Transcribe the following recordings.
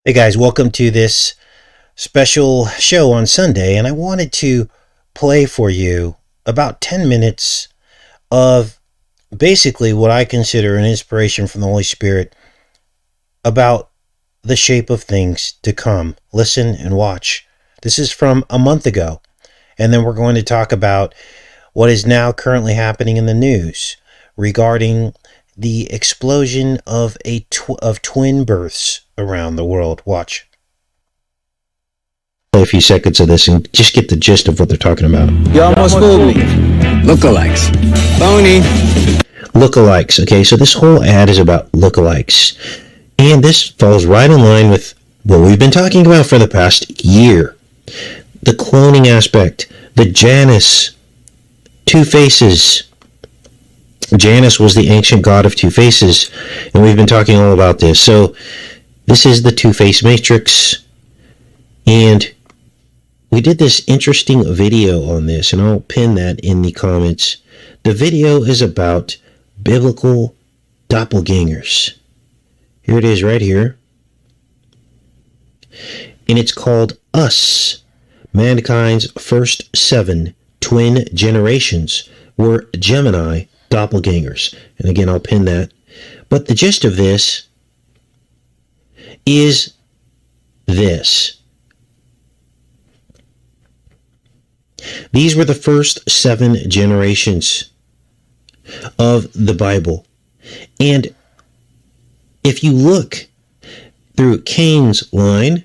Hey guys, welcome to this special show on Sunday, and I wanted to play for you about 10 minutes of basically what I consider an inspiration from the Holy Spirit about the shape of things to come. Listen and watch. This is from a month ago, and then we're going to talk about what is now currently happening in the news regarding the explosion of twin births around the world. Watch. Play a few seconds of this and just get the gist of what they're talking about. You almost fooled me. Lookalikes. Phony. Lookalikes. Okay, so this whole ad is about lookalikes. And this falls right in line with what we've been talking about for the past year. The cloning aspect. The Janus. Two faces. Janus was the ancient god of two faces, and we've been talking all about this. So this is the two-face matrix, and we did this interesting video on this, and I'll pin that in the comments. The video is about biblical doppelgangers. Here it is right here, and it's called Us. Mankind's first 7 twin generations were Gemini doppelgangers. And again, I'll pin that. But the gist of this is this. These were the first 7 generations of the Bible. And if you look through Cain's line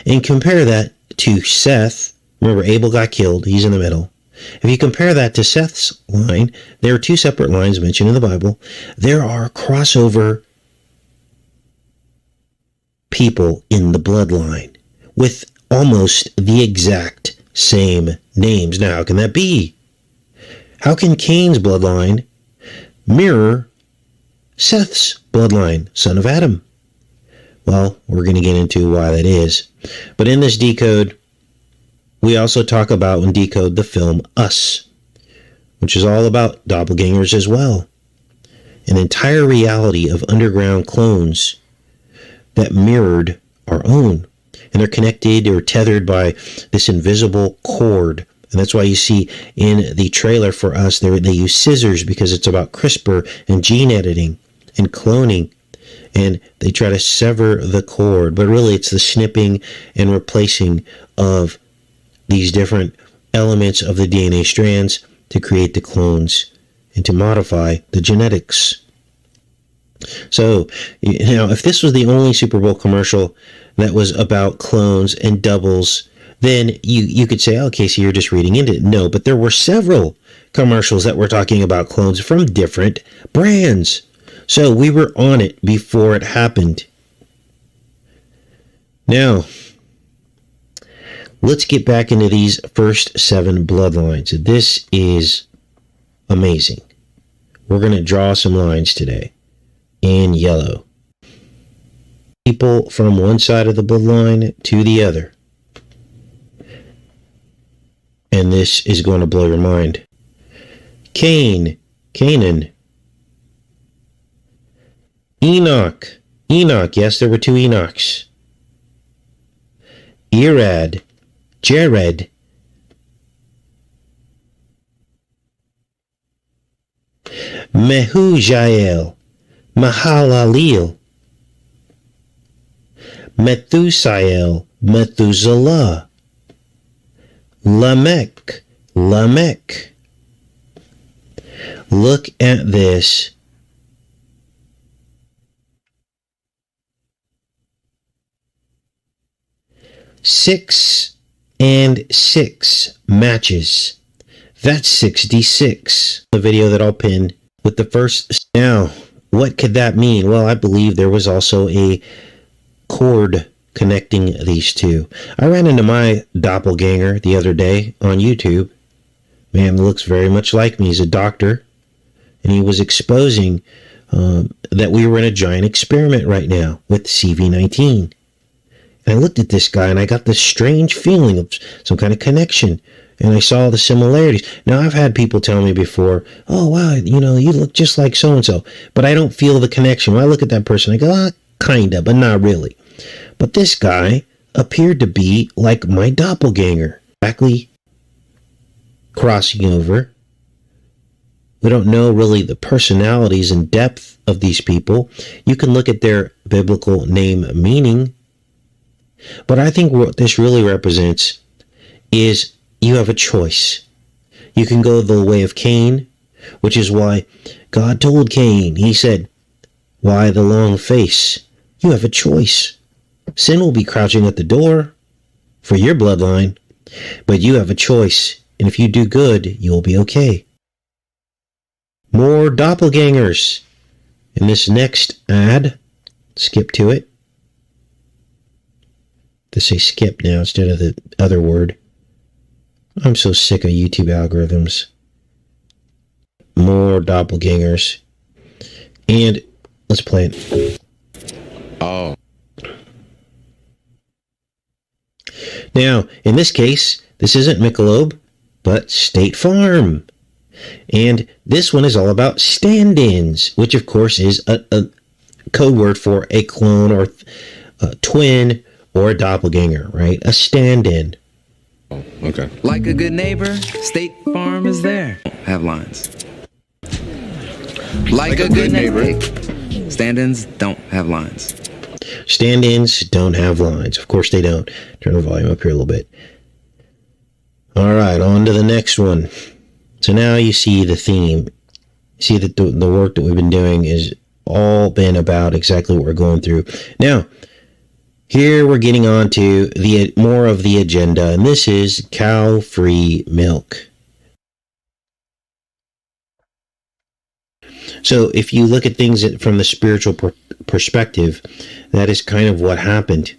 and compare that to Seth, remember Abel got killed, he's in the middle. If you compare that to Seth's line, there are 2 separate lines mentioned in the Bible. There are crossover people in the bloodline with almost the exact same names. Now, how can that be? How can Cain's bloodline mirror Seth's bloodline, son of Adam? Well, we're going to get into why that is. But in this decode, we also talk about and decode the film Us, which is all about doppelgangers as well. An entire reality of underground clones that mirrored our own. And they're connected or tethered by this invisible cord. And that's why you see in the trailer for Us, they use scissors because it's about CRISPR and gene editing and cloning. And they try to sever the cord. But really it's the snipping and replacing of these different elements of the DNA strands to create the clones and to modify the genetics. So, if this was the only Super Bowl commercial that was about clones and doubles, then you could say, oh, Casey, you're just reading into it. No, but there were several commercials that were talking about clones from different brands. So we were on it before it happened. Now, let's get back into these first 7 bloodlines. This is amazing. We're going to draw some lines today in yellow. People from one side of the bloodline to the other. And this is going to blow your mind. Canaan. Enoch. Yes, there were 2 Enochs. Jared. Mehujael, Mahalaleel, Methusael, Methuselah, Lamech. Look at this. Six and 6 matches. That's 66. The video that I'll pin with the first. Now, what could that mean? Well, I believe there was also a cord connecting these two. I ran into my doppelganger the other day on YouTube. Man, looks very much like me. He's a doctor, and he was exposing that we were in a giant experiment right now with CV-19. And I looked at this guy and I got this strange feeling of some kind of connection. And I saw the similarities. Now, I've had people tell me before, oh, wow, you look just like so-and-so. But I don't feel the connection. When I look at that person, I go, kinda, but not really. But this guy appeared to be like my doppelganger, exactly crossing over. We don't know really the personalities and depth of these people. You can look at their biblical name meaning. But I think what this really represents is you have a choice. You can go the way of Cain, which is why God told Cain, he said, "Why the long face? You have a choice. Sin will be crouching at the door for your bloodline, but you have a choice. And if you do good, you'll be okay." More doppelgangers. In this next ad, skip to it. To say skip now instead of the other word. I'm so sick of YouTube algorithms. More doppelgangers. And let's play it. Oh. Now, in this case, this isn't Michelob, but State Farm. And this one is all about stand-ins, which of course is a code word for a clone or a twin or a doppelganger, right? A stand-in. Oh, okay. Like a good neighbor, State Farm is there. Have lines. Like a good neighbor, stand-ins don't have lines. Stand-ins don't have lines. Of course they don't. Turn the volume up here a little bit. All right, on to the next one. So now you see the theme. See that the work that we've been doing is all been about exactly what we're going through. Now, here we're getting on to the more of the agenda, and this is cow-free milk. So if you look at things from the spiritual perspective, that is kind of what happened.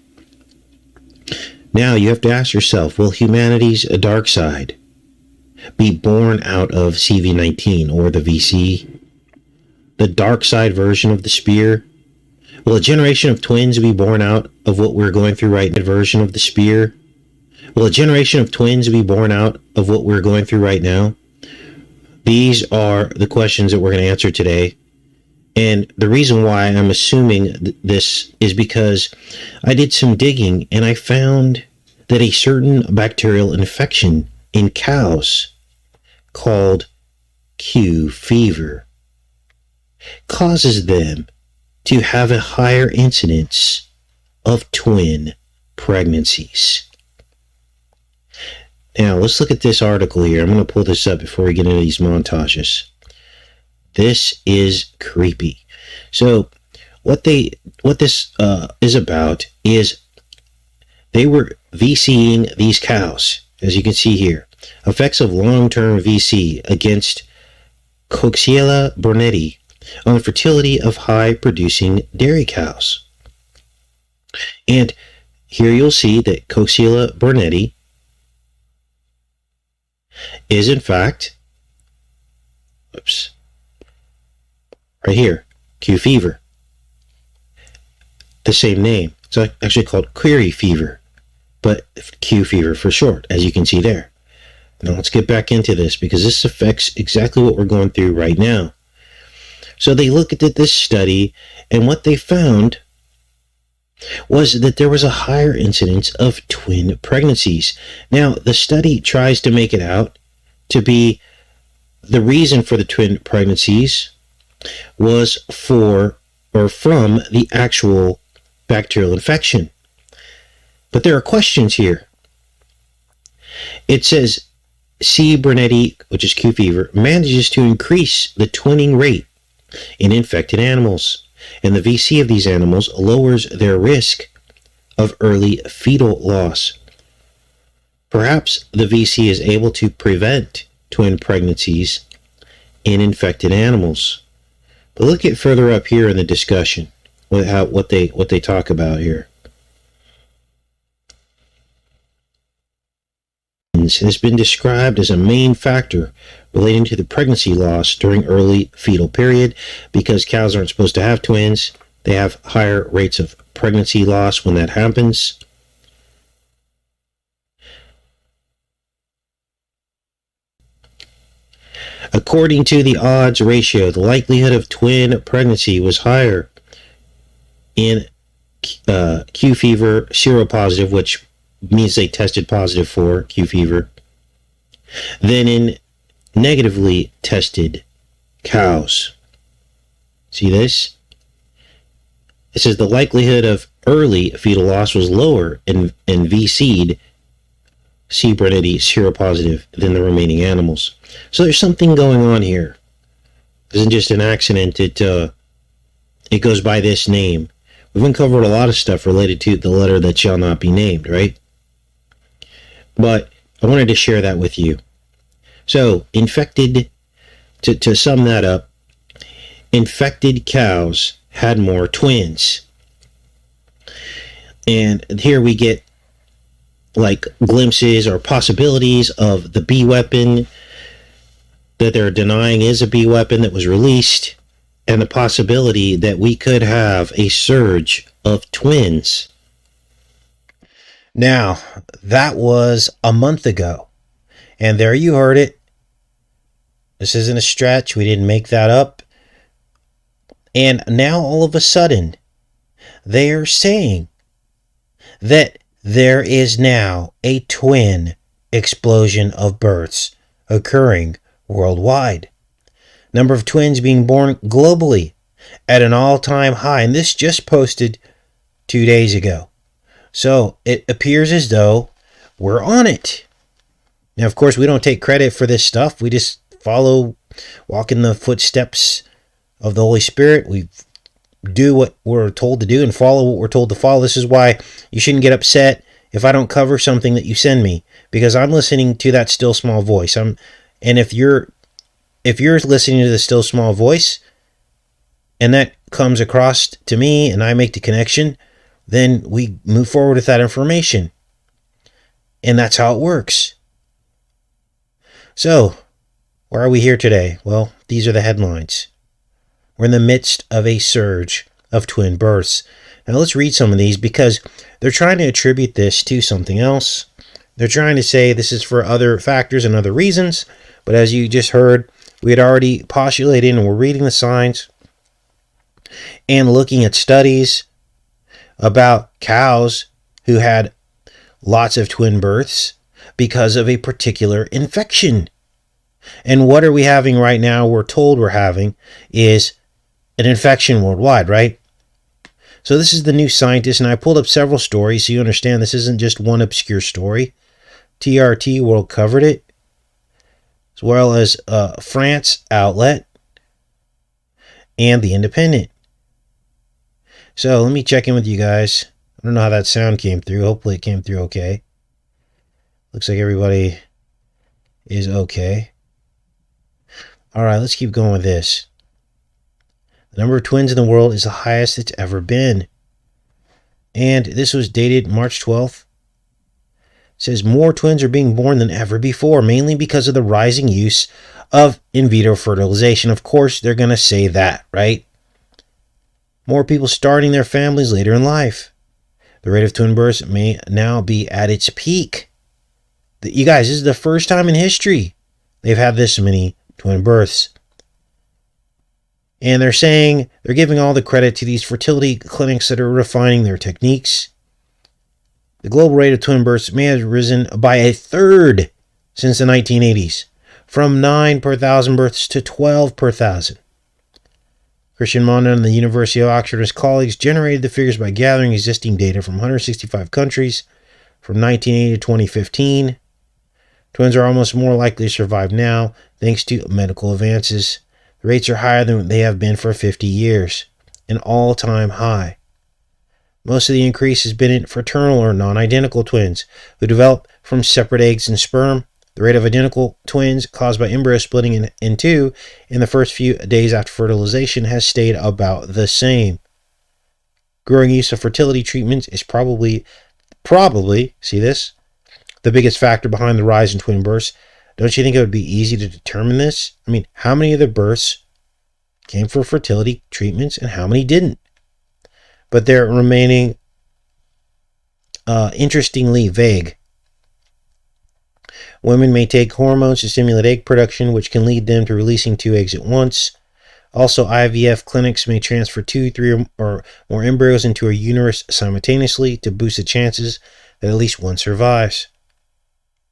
Now you have to ask yourself, will humanity's dark side be born out of CV19 or the VC? The dark side version of the spear? Will a generation of twins be born out of what we're going through right now? Version of the spear? Will a generation of twins be born out of what we're going through right now? These are the questions that we're going to answer today. And the reason why I'm assuming this is because I did some digging and I found that a certain bacterial infection in cows called Qfever causes them to have a higher incidence of twin pregnancies. Now, let's look at this article here. I'm going to pull this up before we get into these montages. This is creepy. So, what this is about is they were VCing these cows, as you can see here. Effects of long-term VC against Coxiella burnetii on the fertility of high-producing dairy cows. And here you'll see that Coxiella burnetii is in fact, right here, Qfever. The same name. It's actually called query fever, but Qfever for short, as you can see there. Now let's get back into this because this affects exactly what we're going through right now. So they looked at this study, and what they found was that there was a higher incidence of twin pregnancies. Now, the study tries to make it out to be the reason for the twin pregnancies was from the actual bacterial infection. But there are questions here. It says C. burnetii, which is Qfever, manages to increase the twinning rate in infected animals, and the VC of these animals lowers their risk of early fetal loss. Perhaps the VC is able to prevent twin pregnancies in infected animals. But look at further up here in the discussion with what they talk about here. Has been described as a main factor relating to the pregnancy loss during early fetal period. Because cows aren't supposed to have twins, they have higher rates of pregnancy loss when that happens. According to the odds ratio, the likelihood of twin pregnancy was higher in Qfever seropositive, which means they tested positive for Qfever. Then in negatively tested cows. See this? It says the likelihood of early fetal loss was lower in V-seed Cbrinity seropositive than the remaining animals. So there's something going on here. It isn't just an accident. It goes by this name. We've uncovered a lot of stuff related to the letter that shall not be named, right? But I wanted to share that with you. So, infected, to sum that up, infected cows had more twins. And here we get like glimpses or possibilities of the bee weapon that they're denying is a bee weapon that was released, and the possibility that we could have a surge of twins. Now, that was a month ago, and there you heard it. This isn't a stretch. We didn't make that up. And now all of a sudden, they are saying that there is now a twin explosion of births occurring worldwide. Number of twins being born globally at an all-time high. And this just posted 2 days ago. So it appears as though we're on it. Now, of course, we don't take credit for this stuff. We just walk in the footsteps of the Holy Spirit. We do what we're told to do and follow what we're told to follow. This is why you shouldn't get upset if I don't cover something that you send me, because I'm listening to that still small voice. And if you're listening to the still small voice and that comes across to me and I make the connection, then we move forward with that information. And that's how it works. So, why are we here today? Well, these are the headlines. We're in the midst of a surge of twin births. Now let's read some of these, because they're trying to attribute this to something else. They're trying to say this is for other factors and other reasons. But as you just heard, we had already postulated and we're reading the signs and looking at studies about cows who had lots of twin births because of a particular infection. And what are we having right now? We're told we're having is an infection worldwide, right? So this is the New Scientist, and I pulled up several stories so you understand this isn't just one obscure story. TRT World covered it, as well as France Outlet and The Independent. So let me check in with you guys. I don't know how that sound came through. Hopefully it came through okay. Looks like everybody is okay. All right, let's keep going with this. The number of twins in the world is the highest it's ever been. And this was dated March 12th. It says more twins are being born than ever before, mainly because of the rising use of in vitro fertilization. Of course, they're going to say that, right? More people starting their families later in life. The rate of twin births may now be at its peak. You guys, this is the first time in history they've had this many twin births. And they're saying they're giving all the credit to these fertility clinics that are refining their techniques. The global rate of twin births may have risen by a third since the 1980s, from 9 per 1,000 births to 12 per 1,000. Christian Mondon and the University of Oxford and his colleagues generated the figures by gathering existing data from 165 countries from 1980 to 2015. Twins are almost more likely to survive now thanks to medical advances. The rates are higher than they have been for 50 years, an all-time high. Most of the increase has been in fraternal or non-identical twins who develop from separate eggs and sperm. The rate of identical twins caused by embryo splitting in two in the first few days after fertilization has stayed about the same. Growing use of fertility treatments is probably, see this, the biggest factor behind the rise in twin births. Don't you think it would be easy to determine this? I mean, how many of the births came from fertility treatments and how many didn't? But they're remaining interestingly vague. Women may take hormones to stimulate egg production, which can lead them to releasing 2 eggs at once. Also, IVF clinics may transfer 2, 3, or more embryos into a uterus simultaneously to boost the chances that at least one survives.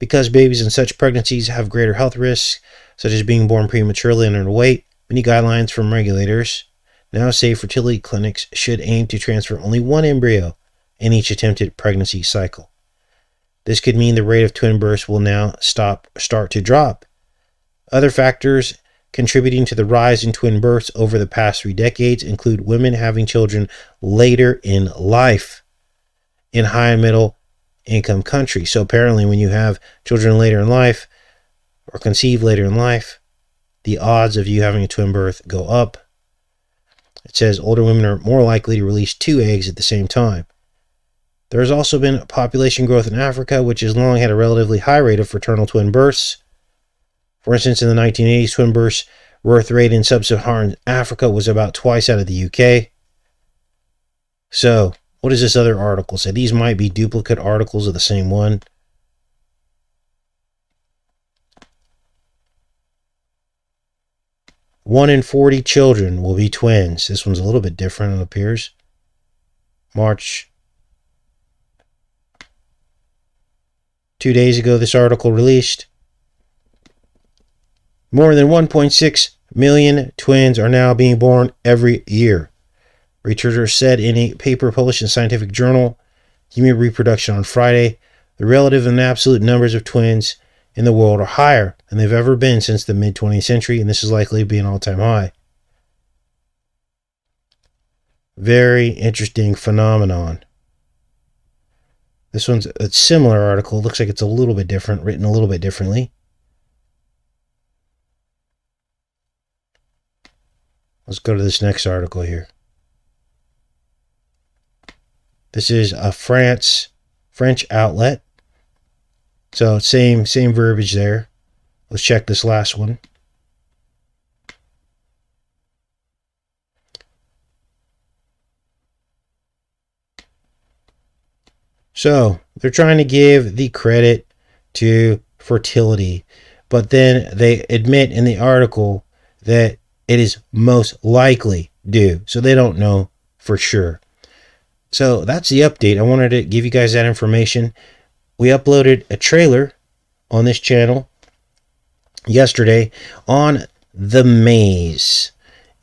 Because babies in such pregnancies have greater health risks, such as being born prematurely and underweight, many guidelines from regulators now say fertility clinics should aim to transfer only one embryo in each attempted pregnancy cycle. This could mean the rate of twin births will now start to drop. Other factors contributing to the rise in twin births over the past 3 decades include women having children later in life in high and middle income countries. So apparently when you have children later in life or conceive later in life, the odds of you having a twin birth go up. It says older women are more likely to release 2 eggs at the same time. There has also been population growth in Africa, which has long had a relatively high rate of fraternal twin births. For instance, in the 1980s, twin birth rate in sub-Saharan Africa was about twice that of the UK. So, what does this other article say? These might be duplicate articles of the same one. One in 40 children will be twins. This one's a little bit different, it appears. March. 2 days ago, this article released. More than 1.6 million twins are now being born every year. Researchers said in a paper published in Scientific Journal, Human Reproduction on Friday, the relative and absolute numbers of twins in the world are higher than they've ever been since the mid-20th century, and this is likely to be an all-time high. Very interesting phenomenon. This one's a similar article. It looks like it's a little bit different, written a little bit differently. Let's go to this next article here. This is a French outlet. So same verbiage there. Let's check this last one. So they're trying to give the credit to fertility, but then they admit in the article that it is most likely due. So they don't know for sure. So that's the update. I wanted to give you guys that information. We uploaded a trailer on this channel yesterday on The Maze.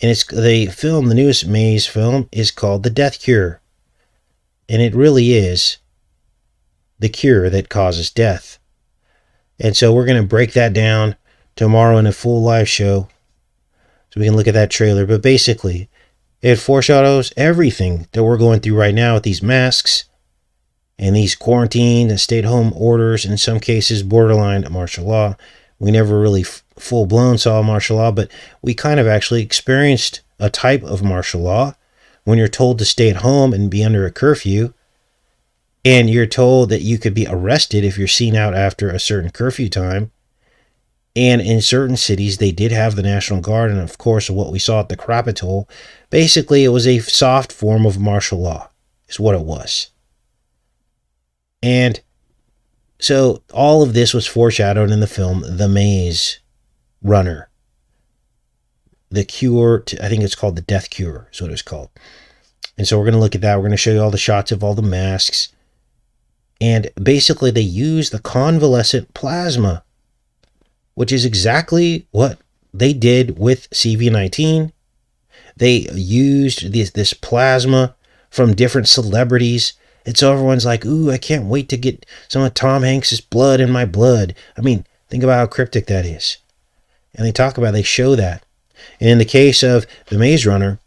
And it's the newest Maze film is called The Death Cure. And it really is the cure that causes death. And so we're going to break that down tomorrow in a full live show, so we can look at that trailer. But basically, it foreshadows everything that we're going through right now with these masks and these quarantine and stay-at-home orders, in some cases borderline martial law. We never really full-blown saw martial law, but we kind of actually experienced a type of martial law when you're told to stay at home and be under a curfew, and you're told that you could be arrested if you're seen out after a certain curfew time. And in certain cities, they did have the National Guard, and of course, what we saw at the Capitol, basically, it was a soft form of martial law, is what it was. And so all of this was foreshadowed in the film The Maze Runner. The Cure, I think it's called The Death Cure, is what it's called. And so we're going to look at that. We're going to show you all the shots of all the masks. And basically, they use the convalescent plasma, which is exactly what they did with CV-19. They used this plasma from different celebrities. And so everyone's like, ooh, I can't wait to get some of Tom Hanks' blood in my blood. I mean, think about how cryptic that is. And they show that. And in the case of The Maze Runner,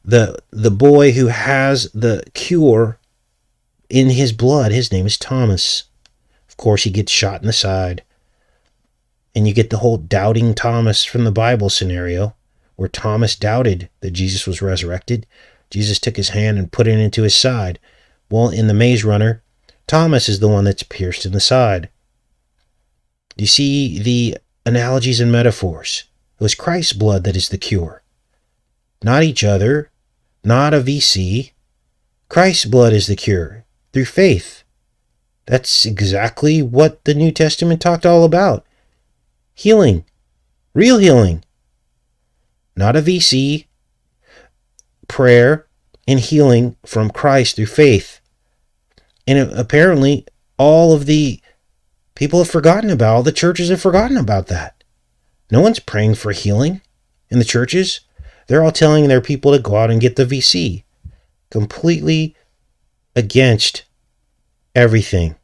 the boy who has the cure in his blood, his name is Thomas. Of course, he gets shot in the side. And you get the whole doubting Thomas from the Bible scenario, where Thomas doubted that Jesus was resurrected. Jesus took his hand and put it into his side. Well, in The Maze Runner, Thomas is the one that's pierced in the side. You see the analogies and metaphors. It was Christ's blood that is the cure. Not each other, not a VC. Christ's blood is the cure, through faith. That's exactly what the New Testament talked all about. Healing. Real healing. not a VC, prayer and healing from Christ through faith. And apparently all of the people have forgotten about, all the churches have forgotten about that. No one's praying for healing in the churches. They're all telling their people to go out and get the VC. Completely against everything.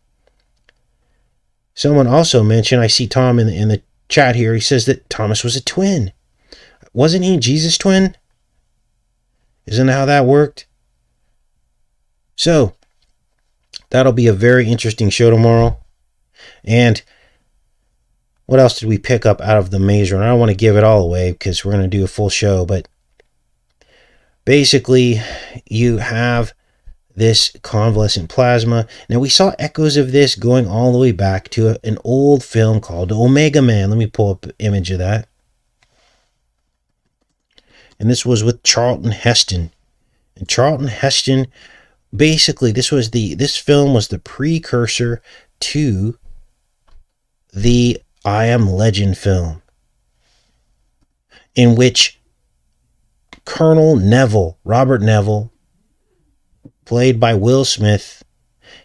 Someone also mentioned, I see Tom in the chat here, he says that Thomas was a twin. Wasn't he Jesus' twin? Isn't that how that worked? So, that'll be a very interesting show tomorrow. And what else did we pick up out of the maze run? I don't want to give it all away because we're going to do a full show, but basically you have this convalescent plasma. Now we saw echoes of this going all the way back to an old film called Omega Man. Let me pull up an image of that. And this was with Charlton Heston. And Charlton Heston, basically this film was the precursor to the I Am Legend film, in which Colonel Neville, Robert Neville, played by Will Smith,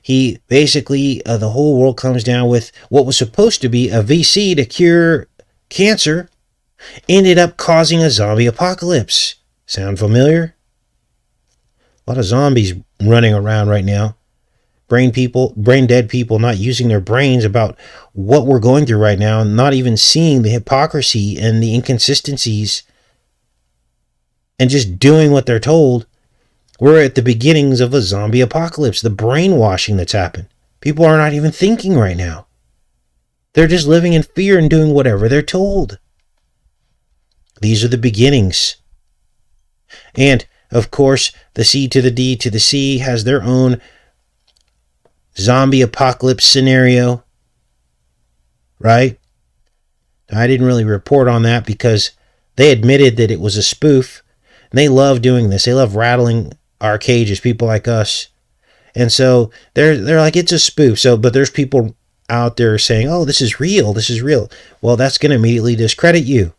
he basically, the whole world comes down with what was supposed to be a VC to cure cancer, ended up causing a zombie apocalypse. Sound familiar? A lot of zombies running around right now. Brain dead people not using their brains about what we're going through right now, and not even seeing the hypocrisy and the inconsistencies and just doing what they're told. We're at the beginnings of a zombie apocalypse, the brainwashing that's happened. People are not even thinking right now. They're just living in fear and doing whatever they're told. These are the beginnings. And, of course, the C to the D to the C has their own zombie apocalypse scenario, right? I didn't really report on that because they admitted that it was a spoof. And they love doing this. They love rattling our cages, people like us. And so they're like, it's a spoof. So, but there's people out there saying, oh, this is real. This is real. Well, that's going to immediately discredit you.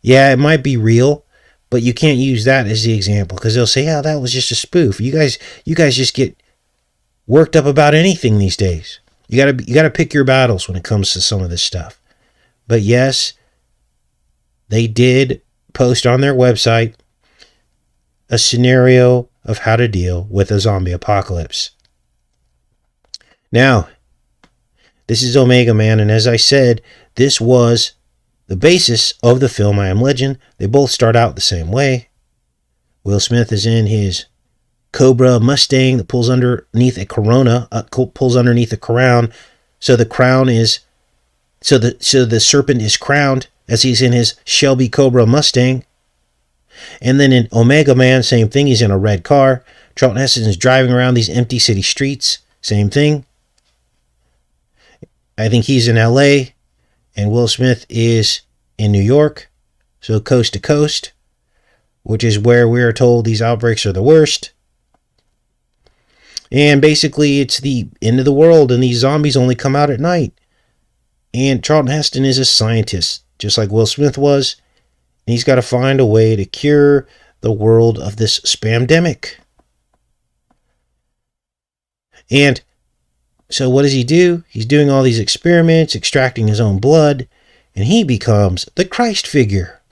Yeah, it might be real, but you can't use that as the example because they'll say, yeah, that was just a spoof. You guys just get worked up about anything these days. You gotta pick your battles when it comes to some of this stuff. But yes, they did post on their website a scenario of how to deal with a zombie apocalypse. Now, this is Omega Man, and as I said, this was the basis of the film I Am Legend. They both start out the same way. Will Smith is in his Cobra Mustang that pulls underneath a Corona, pulls underneath a crown. So the crown is, so the serpent is crowned as he's in his Shelby Cobra Mustang. And then in Omega Man, same thing. He's in a red car. Charlton Heston is driving around these empty city streets. Same thing. I think he's in LA and Will Smith is in New York. So coast to coast, which is where we are told these outbreaks are the worst. And basically it's the end of the world and these zombies only come out at night. And Charlton Heston is a scientist, just like Will Smith was. And he's got to find a way to cure the world of this spamdemic. And so what does he do? He's doing all these experiments, extracting his own blood, and he becomes the Christ figure.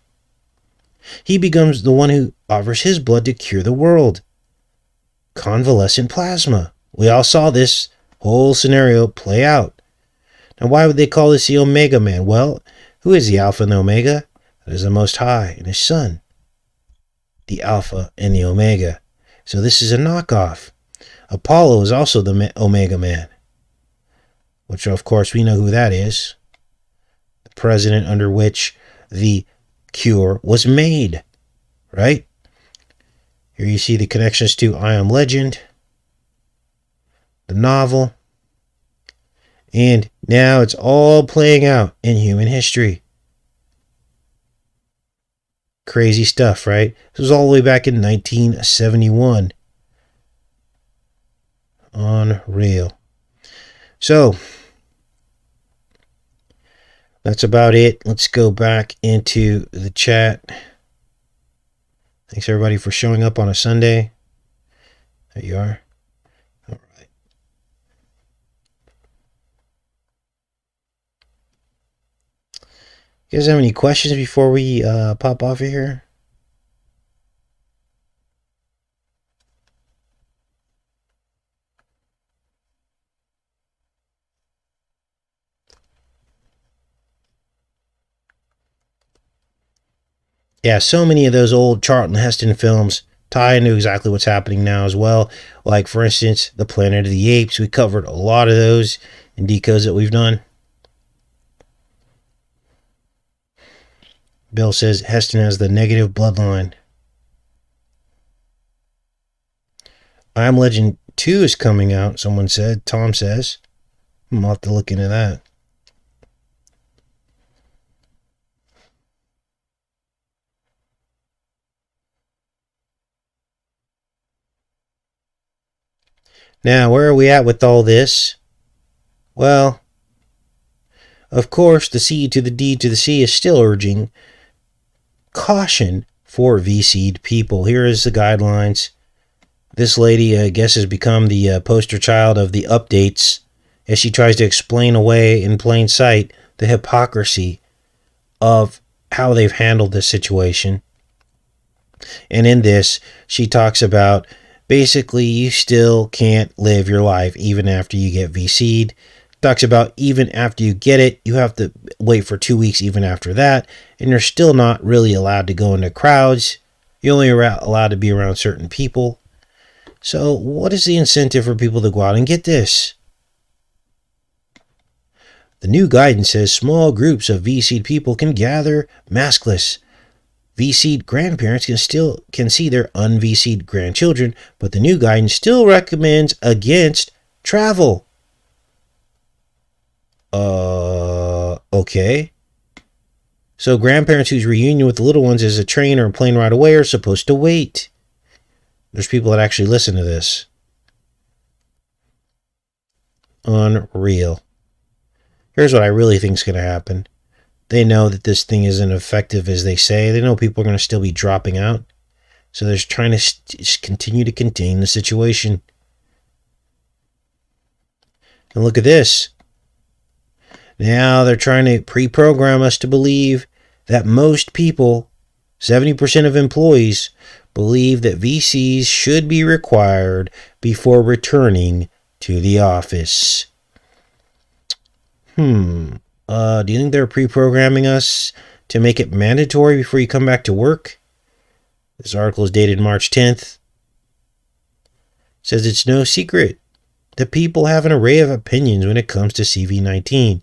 He becomes the one who offers his blood to cure the world. Convalescent plasma. We all saw this whole scenario play out. Now, why would they call this the Omega Man? Well, who is the Alpha and the Omega? That is the Most High and His Son. The Alpha and the Omega. So this is a knockoff. Apollo is also the Omega Man. Which, of course, we know who that is. The president under which the cure was made. Right? Here you see the connections to I Am Legend. The novel. And now it's all playing out in human history. Crazy stuff, right? This was all the way back in 1971. Unreal. So, that's about it. Let's go back into the chat. Thanks everybody for showing up on a Sunday. There you are. All right. You guys have any questions before we pop off of here? Yeah, so many of those old Charlton Heston films tie into exactly what's happening now as well. Like, for instance, The Planet of the Apes. We covered a lot of those in decodes that we've done. Bill says Heston has the negative bloodline. I Am Legend 2 is coming out, someone said. Tom says. I'll have to look into that. Now, where are we at with all this? Well, of course, the C to the D to the C is still urging caution for VC'd people. Here is the guidelines. This lady, I guess, has become the poster child of the updates as she tries to explain away in plain sight the hypocrisy of how they've handled this situation. And in this, she talks about basically you still can't live your life even after you get VC'd. Talks about even after you get it, you have to wait for 2 weeks even after that, and you're still not really allowed to go into crowds. You're only allowed to be around certain people. So what is the incentive for people to go out and get this? The new guidance says small groups of VC'd people can gather maskless. VC'd grandparents can see their un-VC'd grandchildren, but the new guidance still recommends against travel. Okay. So grandparents whose reunion with the little ones is a train or a plane ride away are supposed to wait. There's people that actually listen to this. Unreal. Here's what I really think is going to happen. They know that this thing isn't effective as they say. They know people are going to still be dropping out. So they're trying to continue to contain the situation. And look at this. Now they're trying to pre-program us to believe that most people, 70% of employees, believe that VCs should be required before returning to the office. Do you think they're pre-programming us to make it mandatory before you come back to work? This article is dated March 10th. It says it's no secret that people have an array of opinions when it comes to CV-19.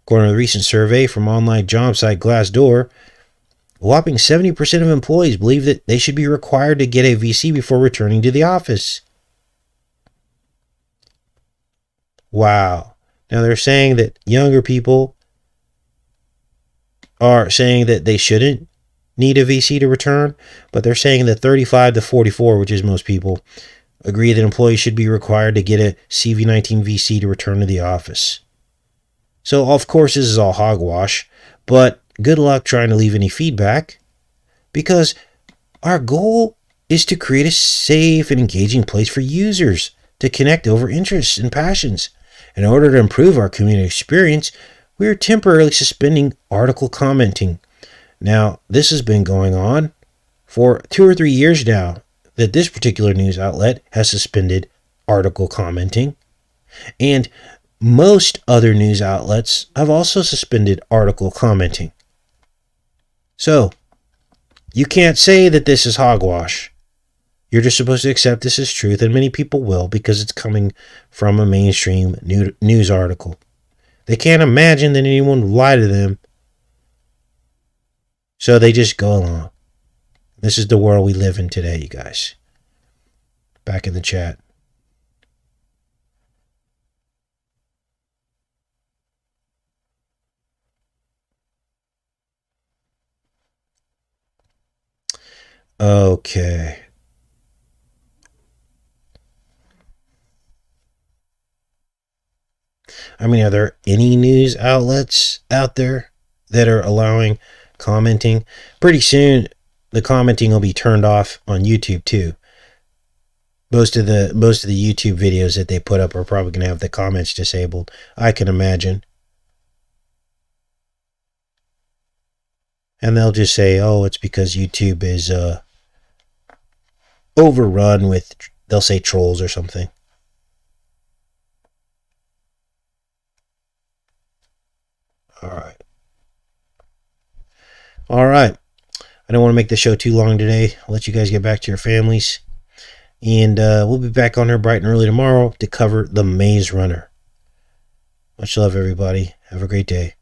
According to a recent survey from online job site Glassdoor, a whopping 70% of employees believe that they should be required to get a VC before returning to the office. Wow. Now they're saying that younger people are saying that they shouldn't need a VC to return, but they're saying that 35 to 44, which is most people, agree that employees should be required to get a CV-19 VC to return to the office. So, of course, this is all hogwash, but good luck trying to leave any feedback, because our goal is to create a safe and engaging place for users to connect over interests and passions. In order to improve our community experience, we are temporarily suspending article commenting. Now, this has been going on for 2 or 3 years now, that this particular news outlet has suspended article commenting. And most other news outlets have also suspended article commenting. So, you can't say that this is hogwash. You're just supposed to accept this as truth, and many people will because it's coming from a mainstream news article. They can't imagine that anyone would lie to them, so they just go along. This is the world we live in today, you guys. Back in the chat. Okay. I mean, are there any news outlets out there that are allowing commenting? Pretty soon, the commenting will be turned off on YouTube too. Most of the YouTube videos that they put up are probably going to have the comments disabled, I can imagine. And they'll just say, oh, it's because YouTube is overrun with, they'll say trolls or something. All right. I don't want to make the show too long today. I'll let you guys get back to your families. And we'll be back on here bright and early tomorrow to cover the Maze Runner. Much love, everybody. Have a great day.